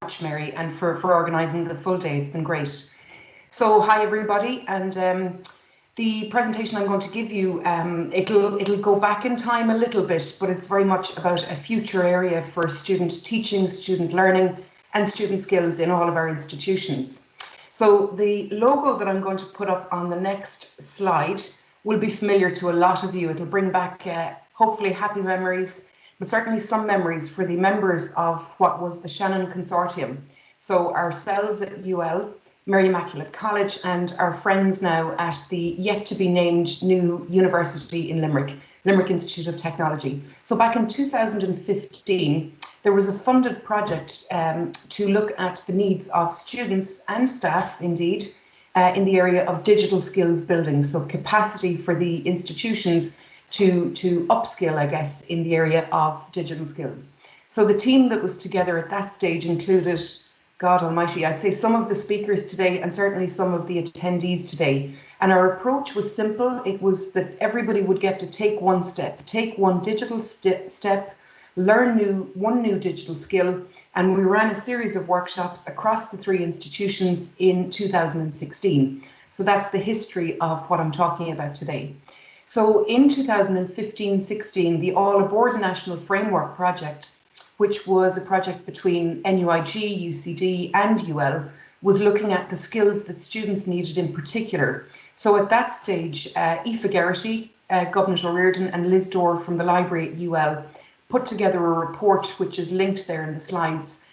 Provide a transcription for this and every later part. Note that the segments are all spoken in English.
much, Mary, and for organising the full day. It's been great. So hi everybody, and the presentation I'm going to give you, it'll go back in time a little bit, but it's very much about a future area for student teaching, student learning and student skills in all of our institutions. So the logo that I'm going to put up on the next slide will be familiar to a lot of you. It'll bring back hopefully happy memories, but certainly some memories for the members of what was the Shannon Consortium. So ourselves at UL, Mary Immaculate College, and our friends now at the yet to be named new university in Limerick, Limerick Institute of Technology. So back in 2015, there was a funded project to look at the needs of students and staff, indeed, in the area of digital skills building. So capacity for the institutions to upskill, I guess, in the area of digital skills. So the team that was together at that stage included, God Almighty, I'd say some of the speakers today and certainly some of the attendees today. And our approach was simple. It was that everybody would get to take one step, take one digital step, learn one new digital skill. And we ran a series of workshops across the three institutions in 2016. So that's the history of what I'm talking about today. So in 2015-16, the All Aboard National Framework Project, which was a project between NUIG, UCD and UL, was looking at the skills that students needed in particular. So at that stage, Aoife Geraghty, Governor O'Riordan and Liz Dorr from the library at UL put together a report which is linked there in the slides.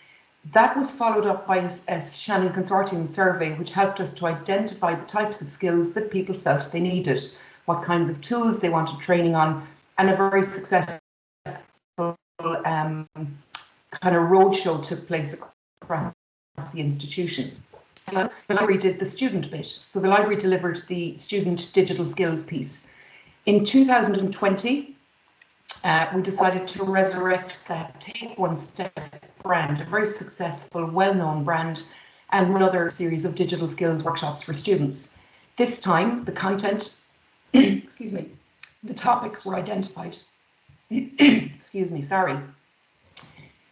That was followed up by a Shannon Consortium survey which helped us to identify the types of skills that people felt they needed, what kinds of tools they wanted training on, and a very successful kind of roadshow took place across the institutions. The library did the student bit, so the library delivered the student digital skills piece. In 2020, we decided to resurrect that Take One Step brand, a very successful, well-known brand, and another series of digital skills workshops for students. This time, the content, excuse me, the topics were identified. Excuse me, sorry.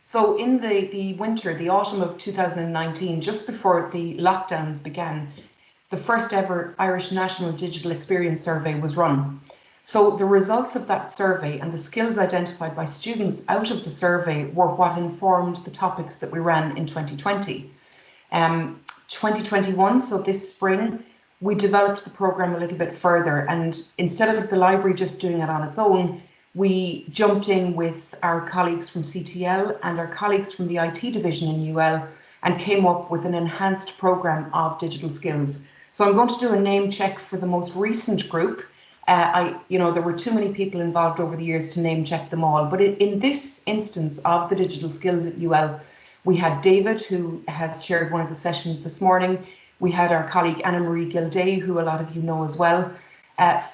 So in the winter, the autumn of 2019, just before the lockdowns began, the first ever Irish National Digital Experience Survey was run. So the results of that survey and the skills identified by students out of the survey were what informed the topics that we ran in 2020. 2021, so this spring, we developed the programme a little bit further, and instead of the library just doing it on its own, we jumped in with our colleagues from CTL and our colleagues from the IT division in UL and came up with an enhanced programme of digital skills. So I'm going to do a name check for the most recent group. There were too many people involved over the years to name check them all, but in this instance of the digital skills at UL, we had David, who has chaired one of the sessions this morning. We had our colleague Anna-Marie Gilday, who a lot of you know as well,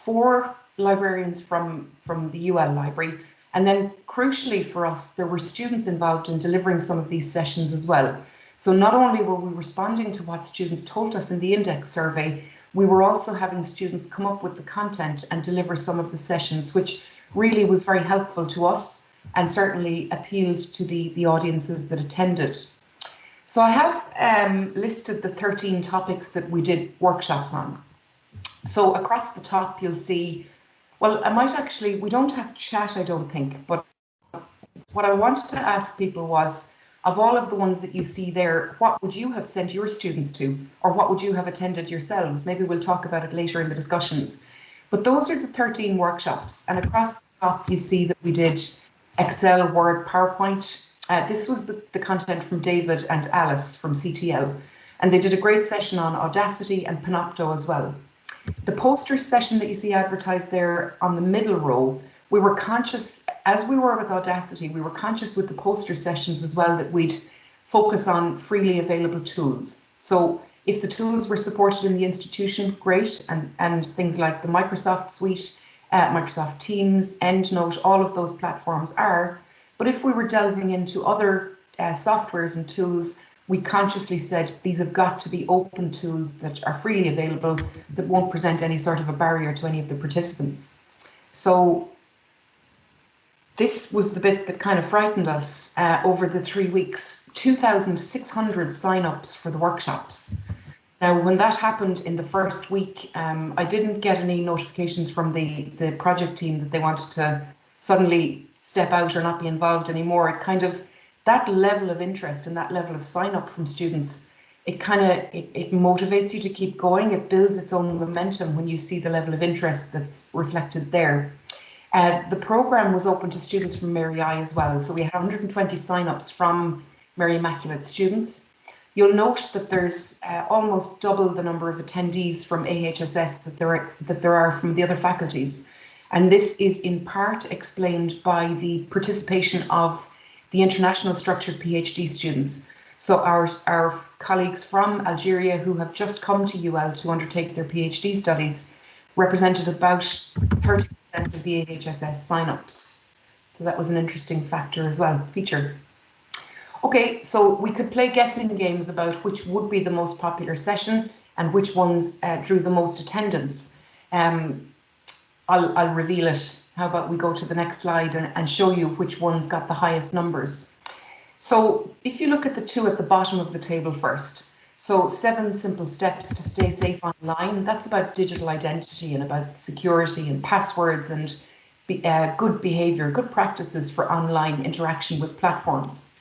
4 librarians from the UL library, and then crucially for us, there were students involved in delivering some of these sessions as well. So not only were we responding to what students told us in the index survey, we were also having students come up with the content and deliver some of the sessions, which really was very helpful to us and certainly appealed to the audiences that attended. So I have listed the 13 topics that we did workshops on. So across the top, you'll see, well, we don't have chat, I don't think, but what I wanted to ask people was, of all of the ones that you see there, what would you have sent your students to, or what would you have attended yourselves? Maybe we'll talk about it later in the discussions. But those are the 13 workshops, and across the top, you see that we did Excel, Word, PowerPoint. This was the content from David and Alice from CTL, and they did a great session on Audacity and Panopto as well. The poster session that you see advertised there on the middle row, we were conscious, as we were with Audacity, we were conscious with the poster sessions as well that we'd focus on freely available tools. So if the tools were supported in the institution, great, and things like the Microsoft Suite, Microsoft Teams, EndNote, all of those platforms are. But if we were delving into other softwares and tools, we consciously said these have got to be open tools that are freely available, that won't present any sort of a barrier to any of the participants. So This was the bit that kind of frightened us. Over the 3 weeks, 2,600 sign-ups for the workshops. Now, when that happened in the first week, I didn't get any notifications from the project team that they wanted to suddenly step out or not be involved anymore. It kind of, that level of interest and that level of sign-up from students, it motivates you to keep going. It builds its own momentum when you see the level of interest that's reflected there. The programme was open to students from Mary I as well, so we had 120 sign-ups from Mary Immaculate students. You'll note that there's almost double the number of attendees from AHSS that there are from the other faculties, and this is in part explained by the participation of the international structured PhD students. So our colleagues from Algeria who have just come to UL to undertake their PhD studies represented about 30% of the AHSS sign-ups. So that was an interesting feature. Okay, so we could play guessing games about which would be the most popular session and which ones drew the most attendance. I'll reveal it. How about we go to the next slide and show you which ones got the highest numbers. So if you look at the two at the bottom of the table first, so 7 simple steps to stay safe online, that's about digital identity and about security and passwords and good behaviour, good practices for online interaction with platforms.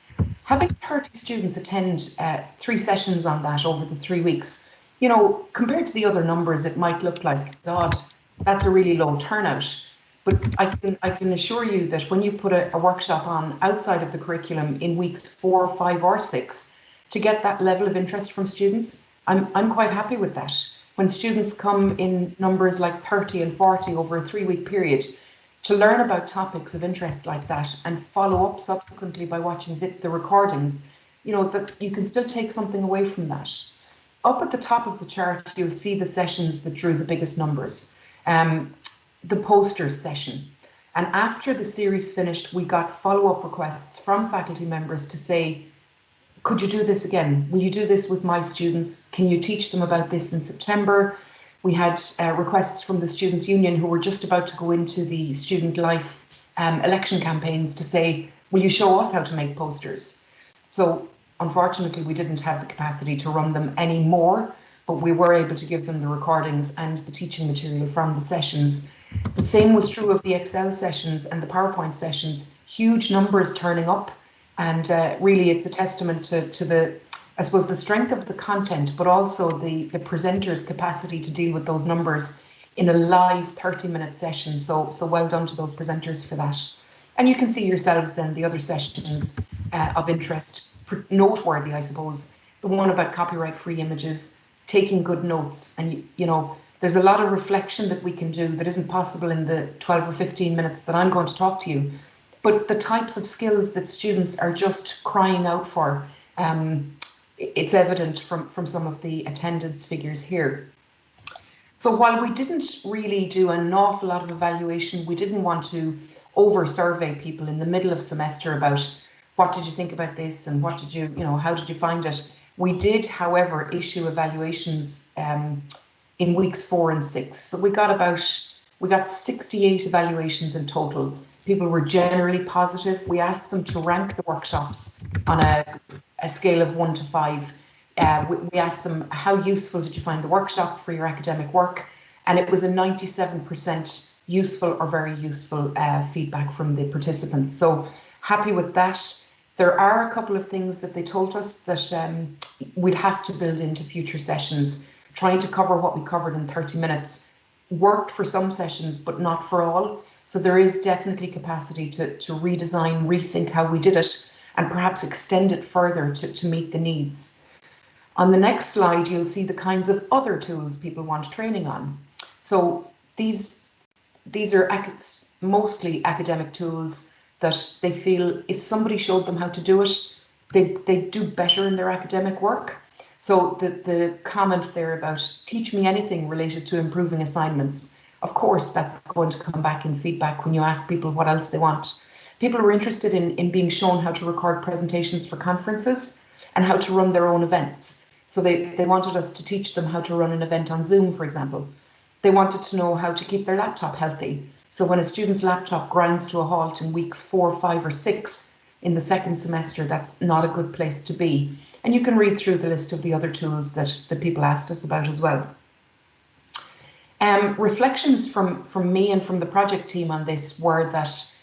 Having 30 students attend 3 sessions on that over the 3 weeks, you know, compared to the other numbers, it might look like, God, that's a really low turnout. But I can assure you that when you put a workshop on outside of the curriculum in weeks 4, 5 or 6, to get that level of interest from students, I'm quite happy with that. When students come in numbers like 30 and 40 over a 3-week period, to learn about topics of interest like that and follow up subsequently by watching the recordings, you know, that you can still take something away from that. Up at the top of the chart, you'll see the sessions that drew the biggest numbers. The posters session. And after the series finished, we got follow-up requests from faculty members to say, could you do this again? Will you do this with my students? Can you teach them about this in September? We had requests from the Students' Union who were just about to go into the student life election campaigns to say, will you show us how to make posters? So unfortunately, we didn't have the capacity to run them anymore, but we were able to give them the recordings and the teaching material from the sessions. The same was true of the Excel sessions and the PowerPoint sessions, huge numbers turning up. And really, it's a testament to the, I suppose, the strength of the content, but also the presenter's capacity to deal with those numbers in a live 30-minute session. So well done to those presenters for that. And you can see yourselves then the other sessions of interest, noteworthy, I suppose. The one about copyright-free images, taking good notes, and you know, there's a lot of reflection that we can do that isn't possible in the 12 or 15 minutes that I'm going to talk to you. But the types of skills that students are just crying out for, it's evident from some of the attendance figures here. So while we didn't really do an awful lot of evaluation, we didn't want to over-survey people in the middle of semester about what did you think about this and what did you know, how did you find it? We did, however, issue evaluations in weeks 4 and 6. So we got 68 evaluations in total. People were generally positive. We asked them to rank the workshops on a scale of 1 to 5. We asked them, how useful did you find the workshop for your academic work? And it was a 97% useful or very useful feedback from the participants. So happy with that. There are a couple of things that they told us that we'd have to build into future sessions. Trying to cover what we covered in 30 minutes worked for some sessions, but not for all. So there is definitely capacity to redesign, rethink how we did it, and perhaps extend it further to meet the needs. On the next slide, you'll see the kinds of other tools people want training on. So these are mostly academic tools that they feel if somebody showed them how to do it, they'd do better in their academic work. So the comment there about teach me anything related to improving assignments, of course, that's going to come back in feedback when you ask people what else they want. People were interested in being shown how to record presentations for conferences and how to run their own events. So they wanted us to teach them how to run an event on Zoom, for example. They wanted to know how to keep their laptop healthy. So when a student's laptop grinds to a halt in weeks 4, 5, or 6 in the second semester, that's not a good place to be. And you can read through the list of the other tools that people asked us about as well. Reflections from me and from the project team on this were that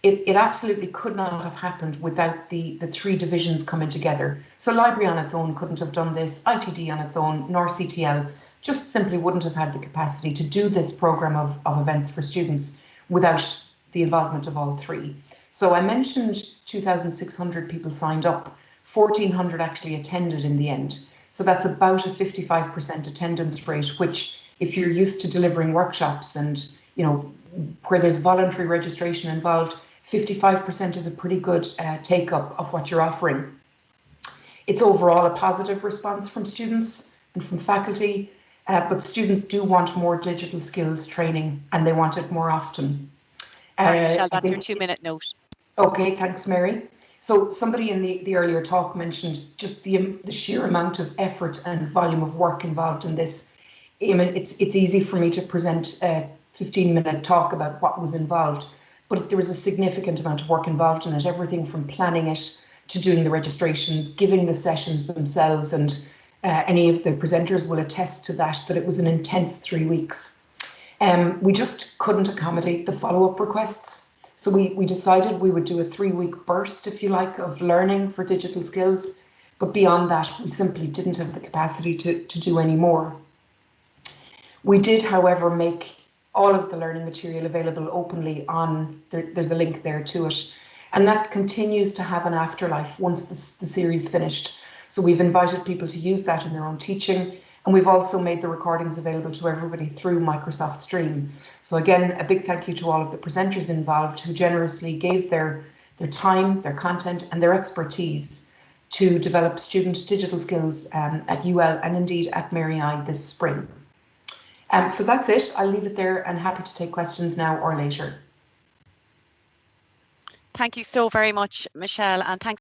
it absolutely could not have happened without the 3 divisions coming together. So library on its own couldn't have done this, ITD on its own, nor CTL just simply wouldn't have had the capacity to do this programme of events for students without the involvement of all 3. So I mentioned 2,600 people signed up, 1,400 actually attended in the end. So that's about a 55% attendance rate, which if you're used to delivering workshops and, you know, where there's voluntary registration involved, 55% is a pretty good take up of what you're offering. It's overall a positive response from students and from faculty, but students do want more digital skills training and they want it more often. Michelle, that's your 2-minute note. Okay, thanks, Mary. So somebody in the earlier talk mentioned just the sheer amount of effort and volume of work involved in this. I mean, it's easy for me to present a 15-minute talk about what was involved, but there was a significant amount of work involved in it, everything from planning it to doing the registrations, giving the sessions themselves, and any of the presenters will attest to that it was an intense 3 weeks. We just couldn't accommodate the follow-up requests. So we decided we would do a 3-week burst, if you like, of learning for digital skills. But beyond that, we simply didn't have the capacity to do any more. We did, however, make all of the learning material available openly on, there's a link there to it. And that continues to have an afterlife once the series finished. So we've invited people to use that in their own teaching. And we've also made the recordings available to everybody through Microsoft Stream. So again, a big thank you to all of the presenters involved who generously gave their time, their content and their expertise to develop student digital skills at UL and indeed at Mary I this spring. So that's it. I'll leave it there and happy to take questions now or later. Thank you so very much, Michelle, and thanks